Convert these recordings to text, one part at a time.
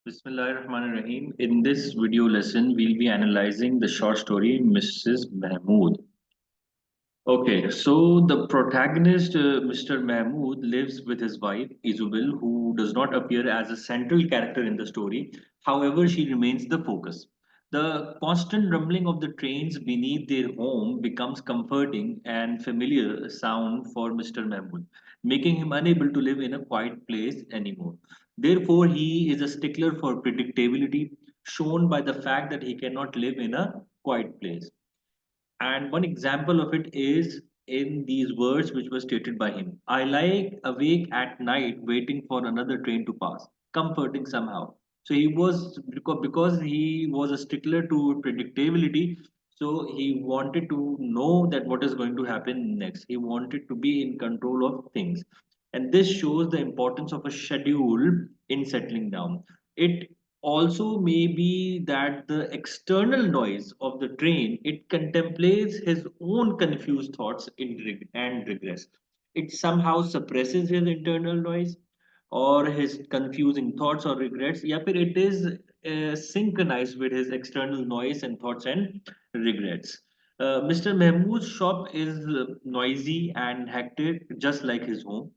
Bismillahirrahmanirrahim. In this video lesson, we'll be analyzing the short story Mrs. Mahmood. Okay, so the protagonist, Mr. Mahmood, lives with his wife, Isabel, who does not appear as a central character in the story. However, she remains the focus. The constant rumbling of the trains beneath their home becomes comforting and familiar sound for Mr. Mahmood, making him unable to live in a quiet place anymore. Therefore, he is a stickler for predictability, shown by the fact that he cannot live in a quiet place. And one example of it is in these words which were stated by him. I lie awake at night waiting for another train to pass, comforting somehow. So he was because he was a stickler to predictability. So he wanted to know that what is going to happen next. He wanted to be in control of things. And this shows the importance of a schedule in settling down. It also may be that the external noise of the train it contemplates his own confused thoughts and regress. It somehow suppresses his internal noise or his confusing thoughts or regrets. Yeah, but it is synchronized with his external noise and thoughts and regrets. Mr. Mahmood's shop is noisy and hectic, just like his home.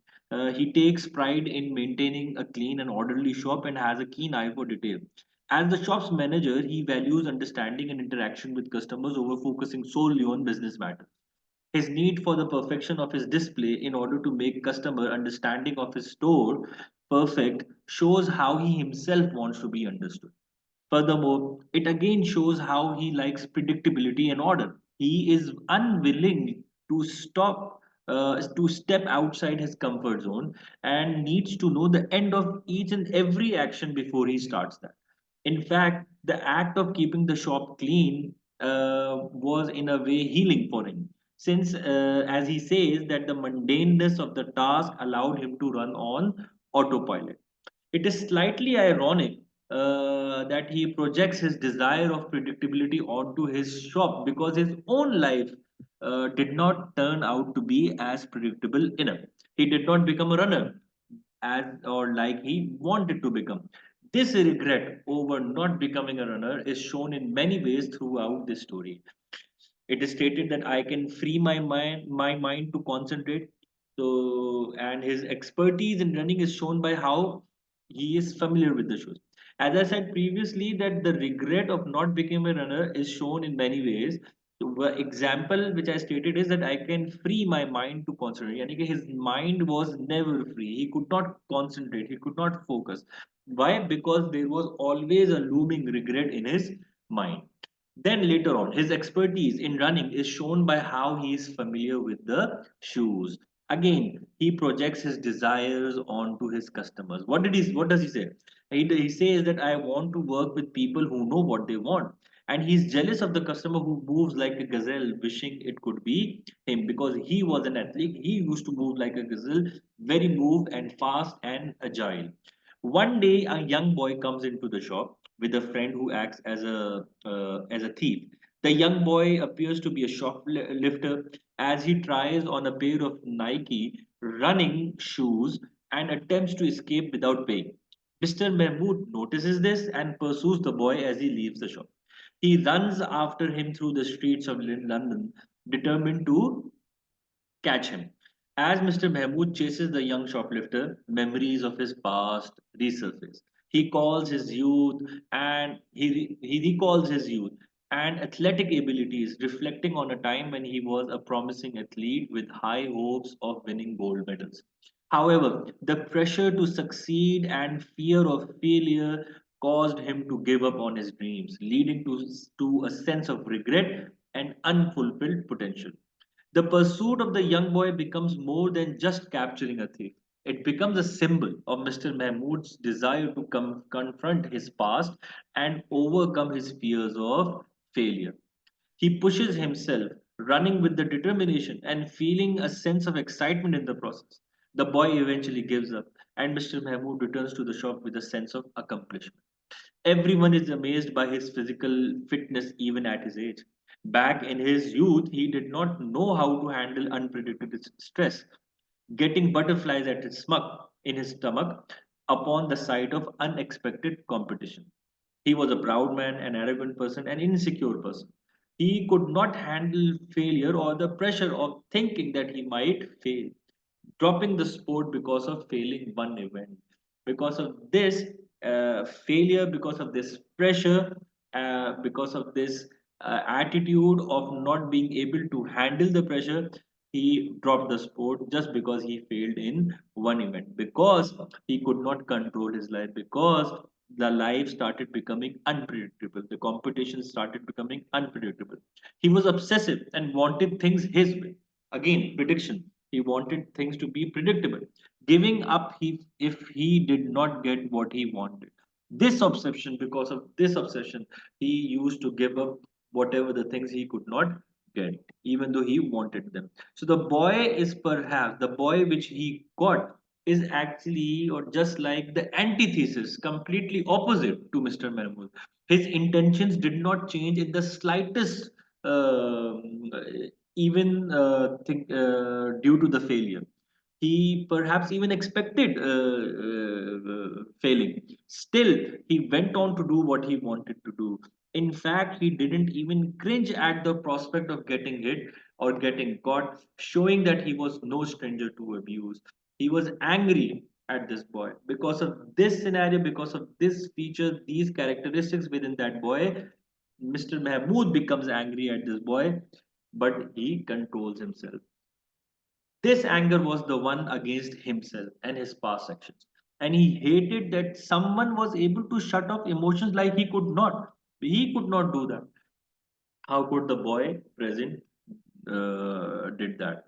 He takes pride in maintaining a clean and orderly shop and has a keen eye for detail. As the shop's manager, he values understanding and interaction with customers over focusing solely on business matters. His need for the perfection of his display in order to make customer understanding of his store perfect shows how he himself wants to be understood. Furthermore, it again shows how he likes predictability and order. He is unwilling to step outside his comfort zone and needs to know the end of each and every action before he starts that. In fact, the act of keeping the shop clean was in a way healing for him, since, as he says, that the mundaneness of the task allowed him to run on autopilot. It is slightly ironic that he projects his desire of predictability onto his shop because his own life did not turn out to be as predictable enough. He did not become a runner as or like he wanted to become. This regret over not becoming a runner is shown in many ways throughout this story. It is stated that I can free my mind to concentrate. So, and his expertise in running is shown by how he is familiar with the shoes. As I said previously, that the regret of not becoming a runner is shown in many ways. The example which I stated is that I can free my mind to concentrate. Yani कि his mind was never free. He could not concentrate. He could not focus. Why? Because there was always a looming regret in his mind. Then later on, his expertise in running is shown by how he is familiar with the shoes. Again, he projects his desires onto his customers. What does he say? He says that I want to work with people who know what they want. And he's jealous of the customer who moves like a gazelle, wishing it could be him because he was an athlete. He used to move like a gazelle, very move and fast and agile. One day, a young boy comes into the shop with a friend who acts as a thief. The young boy appears to be a shoplifter as he tries on a pair of Nike running shoes and attempts to escape without paying. Mr. Mahmood notices this and pursues the boy as he leaves the shop. He runs after him through the streets of London, determined to catch him. As Mr. Mahmood chases the young shoplifter, memories of his past resurface. He recalls his youth and athletic abilities, reflecting on a time when he was a promising athlete with high hopes of winning gold medals. However, the pressure to succeed and fear of failure caused him to give up on his dreams, leading to a sense of regret and unfulfilled potential. The pursuit of the young boy becomes more than just capturing a thief. It becomes a symbol of Mr. Mahmood's desire to confront his past and overcome his fears of failure. He pushes himself, running with the determination and feeling a sense of excitement in the process. The boy eventually gives up, and Mr. Mahmood returns to the shop with a sense of accomplishment. Everyone is amazed by his physical fitness even at his age. Back in his youth, he did not know how to handle unpredictable stress, getting butterflies in his stomach upon the sight of unexpected competition. He was a proud man, an arrogant person, an insecure person. He could not handle failure or the pressure of thinking that he might fail, dropping the sport because of failing one event. Because of this failure, because of this pressure, because of this attitude of not being able to handle the pressure, he dropped the sport just because he failed in one event, because he could not control his life, because the life started becoming unpredictable, the competition started becoming unpredictable. He was obsessive and wanted things his way. Again, prediction, he wanted things to be predictable, giving up if he did not get what he wanted. This obsession, because of this obsession, he used to give up whatever the things he could not get, even though he wanted them. So the boy is perhaps the boy which he got is actually or just like the antithesis, completely opposite to Mr. Mahmood. His intentions did not change in the slightest, even due to the failure. He perhaps even expected failing. Still, he went on to do what he wanted to do. In fact, he didn't even cringe at the prospect of getting hit or getting caught, showing that he was no stranger to abuse. He was angry at this boy because of this scenario, because of this feature, these characteristics within that boy. Mr. Mahmood becomes angry at this boy, but he controls himself. This anger was the one against himself and his past actions. And he hated that someone was able to shut off emotions like he could not. He could not do that. How could the boy present did that?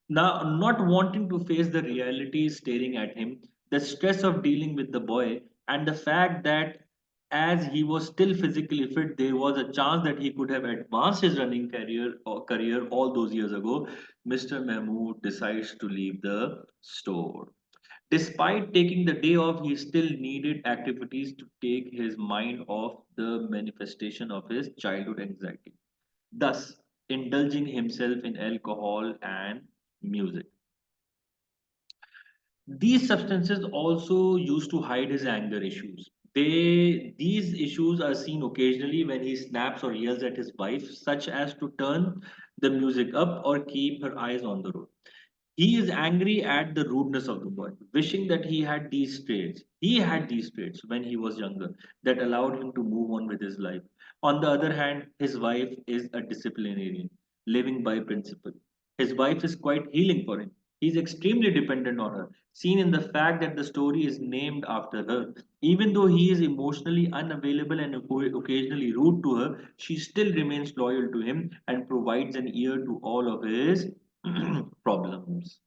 Now, not wanting to face the reality staring at him, the stress of dealing with the boy, and the fact that as he was still physically fit, there was a chance that he could have advanced his running career all those years ago. Mr. Mahmood decides to leave the store. Despite taking the day off, he still needed activities to take his mind off the manifestation of his childhood anxiety, thus indulging himself in alcohol and music. These substances also used to hide his anger issues. These issues are seen occasionally when he snaps or yells at his wife, such as to turn the music up or keep her eyes on the road. He is angry at the rudeness of the boy, wishing that he had these traits. He had these traits when he was younger that allowed him to move on with his life. On the other hand, his wife is a disciplinarian, living by principle. His wife is quite healing for him. He is extremely dependent on her, seen in the fact that the story is named after her. Even though he is emotionally unavailable and occasionally rude to her, she still remains loyal to him and provides an ear to all of his problems.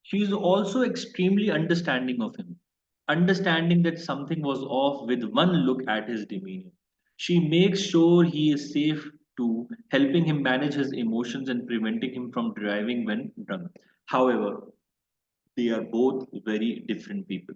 She is also extremely understanding of him, understanding that something was off with one look at his demeanor. She makes sure he is safe too, helping him manage his emotions and preventing him from driving when drunk. However, they are both very different people.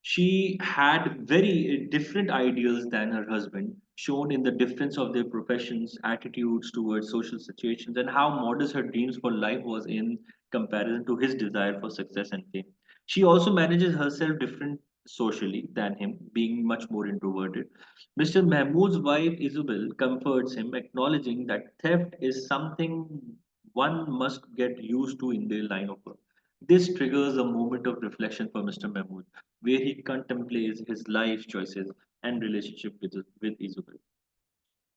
She had very different ideals than her husband, shown in the difference of their professions, attitudes towards social situations, and how modest her dreams for life was in comparison to his desire for success and fame. She also manages herself different socially than him, being much more introverted. Mr. Mahmood's wife Isabel comforts him, acknowledging that theft is something one must get used to in their line of work. This triggers a moment of reflection for Mr. Mahmood, where he contemplates his life choices and relationship with Isabel.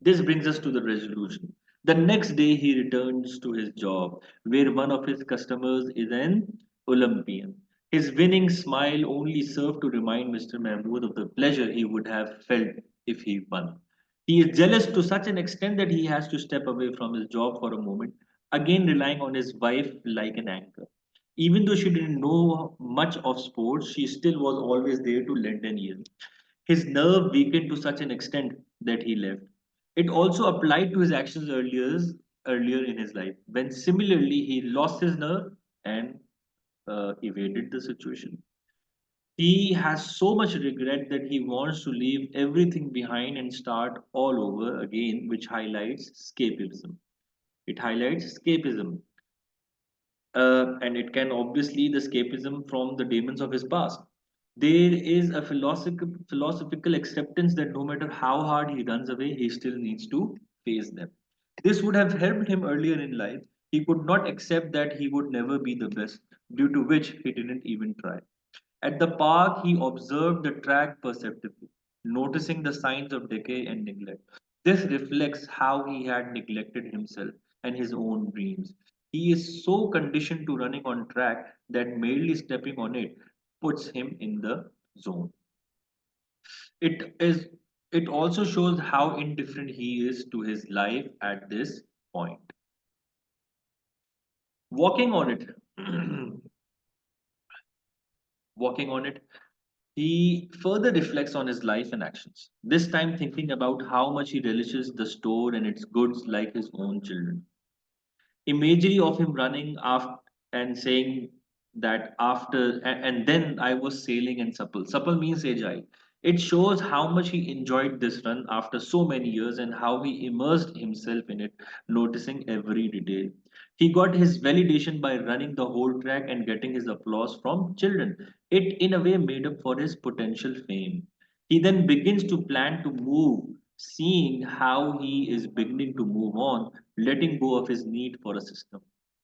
This brings us to the resolution. The next day, he returns to his job, where one of his customers is an Olympian. His winning smile only served to remind Mr. Mahmood of the pleasure he would have felt if he won. He is jealous to such an extent that he has to step away from his job for a moment, again relying on his wife like an anchor. Even though she didn't know much of sports, she still was always there to lend an ear. His nerve weakened to such an extent that he left. It also applied to his actions earlier in his life, when similarly he lost his nerve and evaded the situation. He has so much regret that he wants to leave everything behind and start all over again, which highlights escapism. It highlights escapism. and it can obviously the escapism from the demons of his past. There is a philosophical acceptance that no matter how hard he runs away, he still needs to face them. This would have helped him earlier in life. He could not accept that he would never be the best, due to which he didn't even try. At the park, he observed the track perceptively, noticing the signs of decay and neglect. This reflects how he had neglected himself and his own dreams. He is so conditioned to running on track that merely stepping on it puts him in the zone. It is it also shows how indifferent he is to his life at this point. Walking on it. Walking on it, he further reflects on his life and actions, this time thinking about how much he relishes the store and its goods like his own children. Imagery of him running after and saying that and then I was sailing and supple. Supple means agile. It shows how much he enjoyed this run after so many years and how he immersed himself in it, noticing every detail. He got his validation by running the whole track and getting his applause from children. It in a way made up for his potential fame. He then begins to plan to move, seeing how he is beginning to move on, letting go of his need for a system.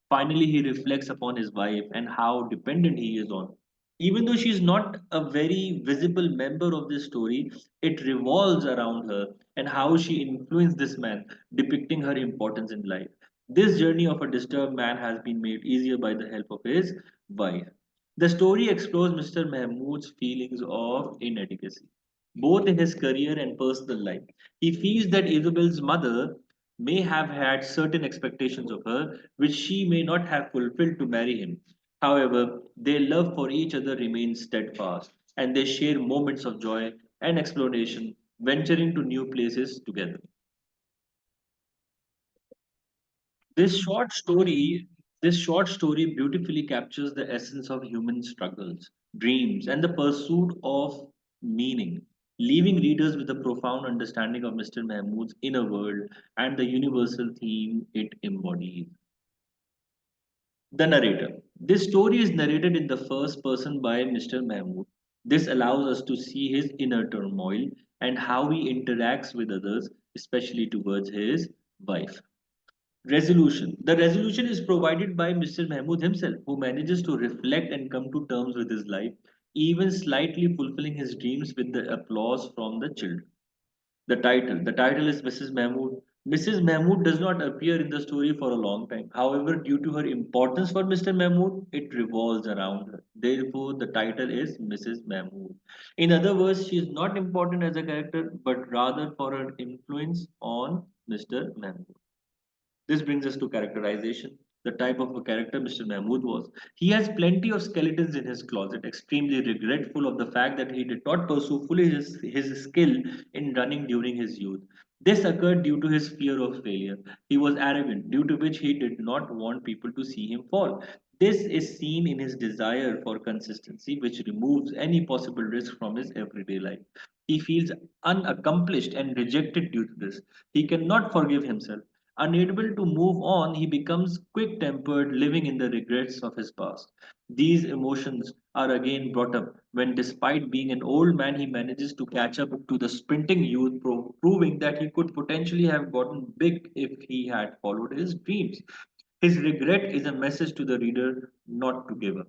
Finally, he reflects upon his wife and how dependent he is on. Even though she is not a very visible member of this story, it revolves around her and how she influenced this man, depicting her importance in life. This journey of a disturbed man has been made easier by the help of his wife. The story explores Mr. Mahmood's feelings of inadequacy, both in his career and personal life. He feels that Isabel's mother may have had certain expectations of her, which she may not have fulfilled to marry him. However, their love for each other remains steadfast, and they share moments of joy and exploration, venturing to new places together. This short story, this short story beautifully captures the essence of human struggles, dreams, and the pursuit of meaning, leaving readers with a profound understanding of Mr. Mahmood's inner world and the universal theme it embodies. The narrator. This story is narrated in the first person by Mr. Mahmood. This allows us to see his inner turmoil and how he interacts with others, especially towards his wife. Resolution. The resolution is provided by Mr. Mahmood himself, who manages to reflect and come to terms with his life, even slightly fulfilling his dreams with the applause from the children. The title. The title is Mrs. Mahmood. Mrs. Mahmood does not appear in the story for a long time. However, due to her importance for Mr. Mahmood, it revolves around her. Therefore, the title is Mrs. Mahmood. In other words, she is not important as a character, but rather for her influence on Mr. Mahmood. This brings us to characterization. The type of a character Mr. Mahmood was. He has plenty of skeletons in his closet, extremely regretful of the fact that he did not pursue fully his skill in running during his youth. This occurred due to his fear of failure. He was arrogant, due to which he did not want people to see him fall. This is seen in his desire for consistency, which removes any possible risk from his everyday life. He feels unaccomplished and rejected due to this. He cannot forgive himself. Unable to move on, he becomes quick tempered, living in the regrets of his past. These emotions are again brought up when, despite being an old man, he manages to catch up to the sprinting youth, proving that he could potentially have gotten big if he had followed his dreams. His regret is a message to the reader not to give up.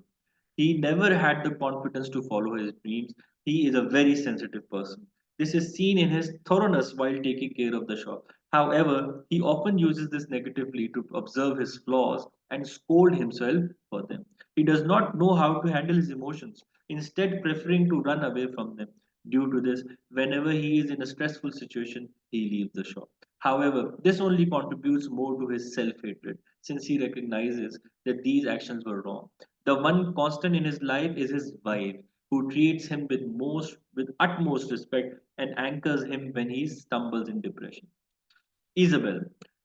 He never had the confidence to follow his dreams. He is a very sensitive person. This is seen in his thoroughness while taking care of the shop. However, he often uses this negatively to observe his flaws and scold himself for them. He does not know how to handle his emotions, instead, preferring to run away from them. Due to this, whenever he is in a stressful situation, he leaves the shop. However, this only contributes more to his self hatred since he recognizes that these actions were wrong. The one constant in his life is his wife, who treats him with utmost respect and anchors him when he stumbles in depression. Isabel,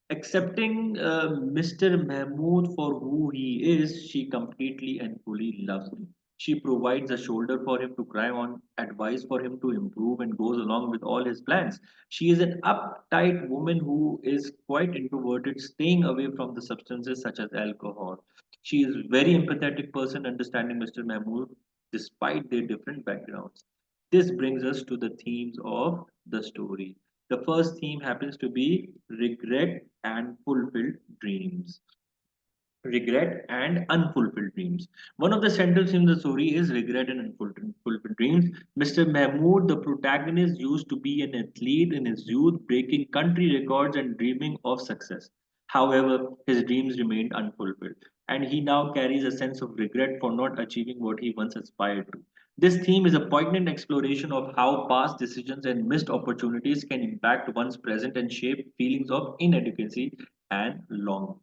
accepting Mr. Mahmood for who he is, she completely and fully loves him. She provides a shoulder for him to cry on, advice for him to improve, and goes along with all his plans. She is an uptight woman who is quite introverted, staying away from the substances such as alcohol. She is very empathetic person, understanding Mr. Mahmood despite their different backgrounds. This brings us to the themes of the story. The first theme happens to be regret and fulfilled dreams. Regret and unfulfilled dreams. One of the central themes of the story is regret and unfulfilled dreams. Mr. Mahmood, the protagonist, used to be an athlete in his youth, breaking country records and dreaming of success. However, his dreams remained unfulfilled, and he now carries a sense of regret for not achieving what he once aspired to. This theme is a poignant exploration of how past decisions and missed opportunities can impact one's present and shape feelings of inadequacy and longing.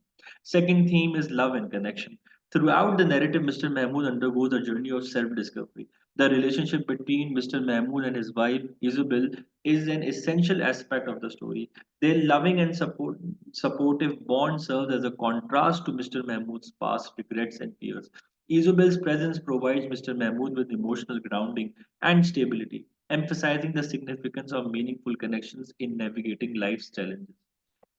Second theme is love and connection. Throughout the narrative, Mr. Mahmood undergoes a journey of self discovery. The relationship between Mr. Mahmood and his wife, Isabel, is an essential aspect of the story. Their loving and supportive bond serves as a contrast to Mr. Mahmood's past regrets and fears. Isabel's presence provides Mr. Mahmood with emotional grounding and stability, emphasizing the significance of meaningful connections in navigating life's challenges.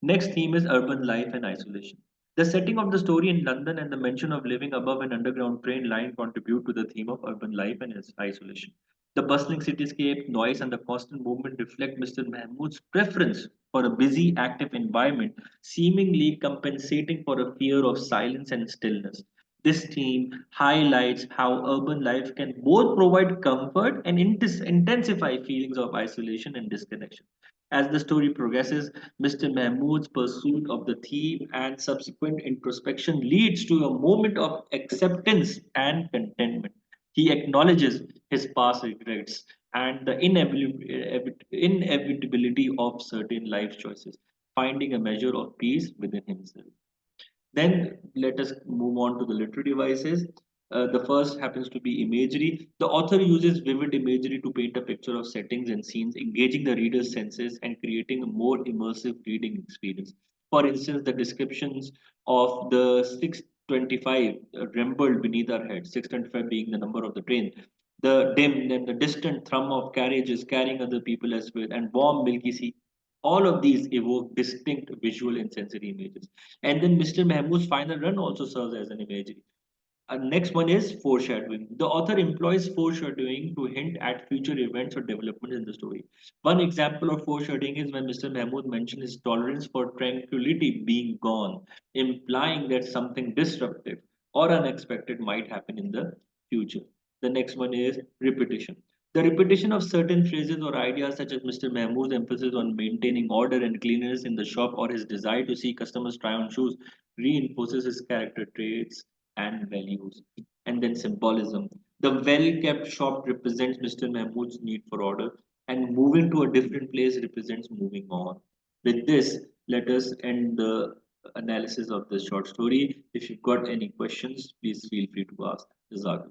Next theme is urban life and isolation. The setting of the story in London and the mention of living above an underground train line contribute to the theme of urban life and its isolation. The bustling cityscape, noise, and the constant movement reflect Mr. Mahmood's preference for a busy, active environment, seemingly compensating for a fear of silence and stillness. This theme highlights how urban life can both provide comfort and intensify feelings of isolation and disconnection. As the story progresses, Mr. Mahmood's pursuit of the theme and subsequent introspection leads to a moment of acceptance and contentment. He acknowledges his past regrets and the inevitability of certain life choices, finding a measure of peace within himself. Then let us move on to the literary devices. The first happens to be imagery. The author uses vivid imagery to paint a picture of settings and scenes, engaging the reader's senses and creating a more immersive reading experience. For instance, the descriptions of the 625 rumbled beneath our heads, 625 being the number of the train, the dim, then the distant thrum of carriages carrying other people as well, and warm milky sea. All of these evoke distinct visual and sensory images. And then Mr. Mahmood's final run also serves as an imagery. Next one is foreshadowing. The author employs foreshadowing to hint at future events or developments in the story. One example of foreshadowing is when Mr. Mahmood mentions his tolerance for tranquility being gone, implying that something disruptive or unexpected might happen in the future. The next one is repetition. The repetition of certain phrases or ideas, such as Mr. Mahmood's emphasis on maintaining order and cleanliness in the shop or his desire to see customers try on shoes, reinforces his character traits and values. And then symbolism. The well kept shop represents Mr. Mahmood's need for order, and moving to a different place represents moving on. With this, let us end the analysis of this short story. If you've got any questions, please feel free to ask. Jazakallah.